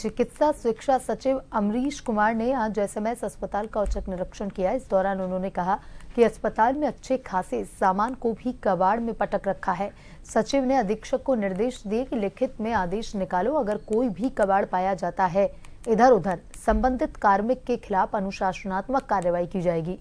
चिकित्सा शिक्षा सचिव अमरीश कुमार ने आज एसएमएस अस्पताल का औचक निरीक्षण किया। इस दौरान उन्होंने कहा कि अस्पताल में अच्छे खासे सामान को भी कबाड़ में पटक रखा है। सचिव ने अधीक्षक को निर्देश दिए कि लिखित में आदेश निकालो, अगर कोई भी कबाड़ पाया जाता है इधर उधर संबंधित कार्मिक के खिलाफ अनुशासनात्मक कार्रवाई की जाएगी।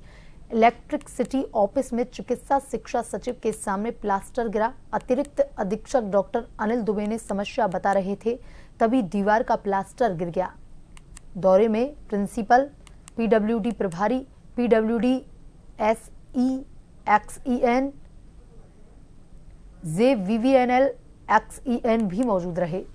इलेक्ट्रिक सिटी ऑफिस में चिकित्सा शिक्षा सचिव के सामने प्लास्टर गिरा। अतिरिक्त अधीक्षक डॉक्टर अनिल दुबे ने समस्या बता रहे थे, तभी दीवार का प्लास्टर गिर गया। दौरे में प्रिंसिपल, पीडब्ल्यूडी प्रभारी, पीडब्ल्यूडी SEXEN, JVVNL XEN भी मौजूद रहे।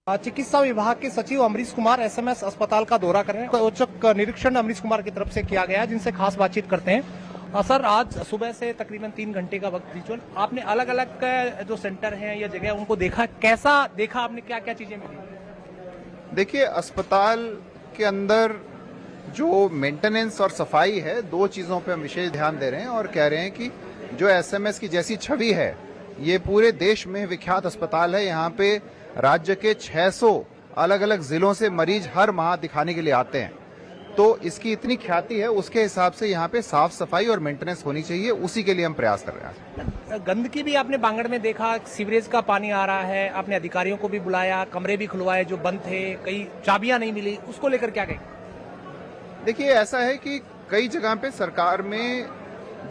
चिकित्सा विभाग के सचिव अमरीश कुमार एसएमएस अस्पताल का दौरा कर रहे हैं। औचक निरीक्षण अमरीश कुमार की तरफ से किया गया है, जिनसे खास बातचीत करते हैं। सर, आज सुबह से तकरीबन 3 घंटे का वक्त रिचुअल, आपने अलग अलग जो सेंटर हैं या जगह उनको देखा, कैसा देखा आपने, क्या क्या चीजें मिली? देखिए, अस्पताल के अंदर जो मेंटेनेंस और सफाई है, 2 चीजों पे हम विशेष ध्यान दे रहे हैं और कह रहे हैं कि जो एसएमएस की जैसी छवि है, ये पूरे देश में विख्यात अस्पताल है। यहाँ पे राज्य के 600 अलग अलग जिलों से मरीज हर माह दिखाने के लिए आते हैं, तो इसकी इतनी ख्याति है, उसके हिसाब से यहाँ पे साफ सफाई और मेंटेनेंस होनी चाहिए, उसी के लिए हम प्रयास कर रहे हैं। गंदगी भी आपने बांगड़ में देखा, सीवरेज का पानी आ रहा है, आपने अधिकारियों को भी बुलाया, कमरे भी खुलवाए जो बंद थे, कई चाबियां नहीं मिली, उसको लेकर क्या कहें? देखिए, ऐसा है कि कई जगह पे सरकार में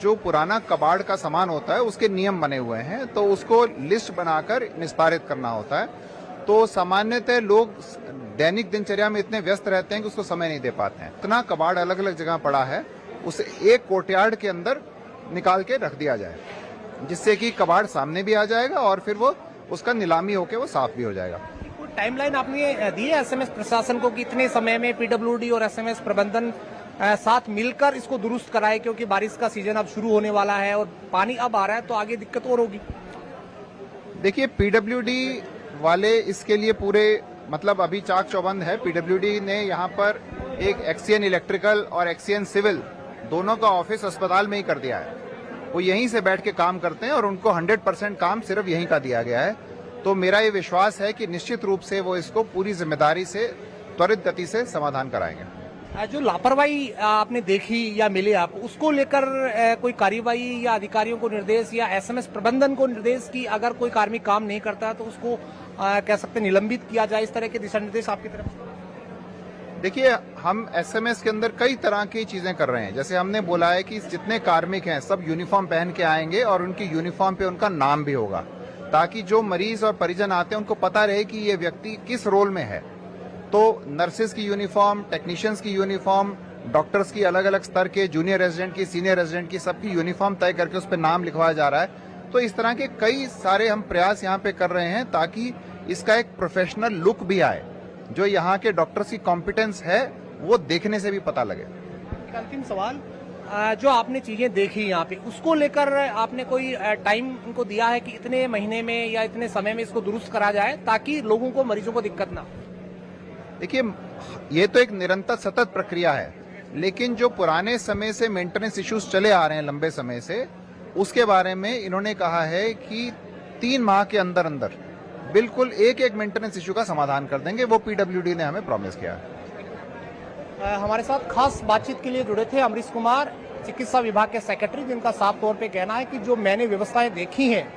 जो पुराना कबाड़ का सामान होता है उसके नियम बने हुए हैं, तो उसको लिस्ट बनाकर निस्तारित करना होता है। तो सामान्यतः लोग दैनिक दिनचर्या में इतने व्यस्त रहते हैं कि उसको समय नहीं दे पाते हैं। इतना कबाड़ अलग अलग जगह पड़ा है, उसे एक कोर्टयार्ड के अंदर निकाल के रख दिया जाए, जिससे कि कबाड़ सामने भी आ जाएगा और फिर वो उसका नीलामी होकर वो साफ भी हो जाएगा। टाइमलाइन आपने दी है एसएमएस प्रशासन को कि इतने समय में पीडब्ल्यूडी और एसएमएस प्रबंधन साथ मिलकर इसको दुरुस्त कराए, क्योंकि बारिश का सीजन अब शुरू होने वाला है और पानी अब आ रहा है तो आगे दिक्कत और होगी? देखिए, पीडब्ल्यूडी वाले इसके लिए पूरे मतलब अभी चाक चौबंद है। पीडब्ल्यूडी ने यहाँ पर एक एक्सीएन इलेक्ट्रिकल और एक्सीएन सिविल दोनों का ऑफिस अस्पताल में ही कर दिया है। वो यहीं से बैठ के काम करते हैं और उनको 100% काम सिर्फ यहीं का दिया गया है। तो मेरा ये विश्वास है कि निश्चित रूप से वो इसको पूरी जिम्मेदारी से त्वरित गति से समाधान कराएंगे। जो लापरवाही आपने देखी या मिले आप, उसको लेकर कोई कार्यवाही या अधिकारियों को निर्देश या एसएमएस प्रबंधन को निर्देश कि अगर कोई कार्मिक काम नहीं करता तो उसको कह सकते निलंबित किया जाए, इस तरह के दिशा निर्देश आपकी तरफ से? देखिए, हम एसएमएस के अंदर कई तरह की चीजें कर रहे हैं। जैसे हमने बोला है कि जितने कार्मिक हैं सब यूनिफॉर्म पहन के आएंगे और उनकी यूनिफॉर्म पे उनका नाम भी होगा, ताकि जो मरीज और परिजन आते हैं उनको पता रहे कि ये व्यक्ति किस रोल में है। तो नर्सेज की यूनिफॉर्म, टेक्नीशियंस की यूनिफॉर्म, डॉक्टर्स की अलग अलग स्तर के, जूनियर रेजिडेंट की, सीनियर रेजिडेंट की, सबकी यूनिफॉर्म तय करके उस पर नाम लिखवाया जा रहा है। तो इस तरह के कई सारे हम प्रयास यहाँ पे कर रहे हैं ताकि इसका एक प्रोफेशनल लुक भी आए। जो यहाँ के डॉक्टर्स की कॉम्पिटेंस है वो देखने से भी पता लगे। एक अंतिम सवाल, जो आपने चीजें देखी यहाँ पे, उसको लेकर आपने कोई टाइम उनको दिया है कि इतने महीने में या इतने समय में इसको दुरुस्त करा जाए ताकि लोगों को, मरीजों को दिक्कत ना? देखिए, ये तो एक निरंतर सतत प्रक्रिया है, लेकिन जो पुराने समय से मेंटेनेंस इश्यूज चले आ रहे हैं लंबे समय से, उसके बारे में इन्होंने कहा है कि 3 माह के अंदर अंदर बिल्कुल एक एक मेंटेनेंस इश्यू का समाधान कर देंगे। वो पीडब्ल्यूडी ने हमें प्रॉमिस किया है। हमारे साथ खास बातचीत के लिए जुड़े थे अमरीश कुमार, चिकित्सा विभाग के सेक्रेटरी, जिनका साफ तौर पे कहना है कि जो मैंने व्यवस्थाएं देखी हैं,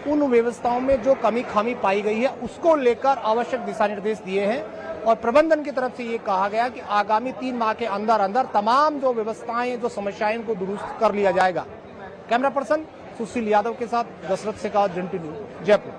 उन व्यवस्थाओं में जो कमी खामी पाई गई है उसको लेकर आवश्यक दिशा निर्देश दिए हैं और प्रबंधन की तरफ से ये कहा गया कि आगामी 3 माह के अंदर अंदर तमाम जो व्यवस्थाएं, जो समस्याएं, उनको दुरुस्त कर लिया जाएगा। कैमरा पर्सन सुशील यादव के साथ दशरथ शेखावत, जंटी न्यूज, जयपुर।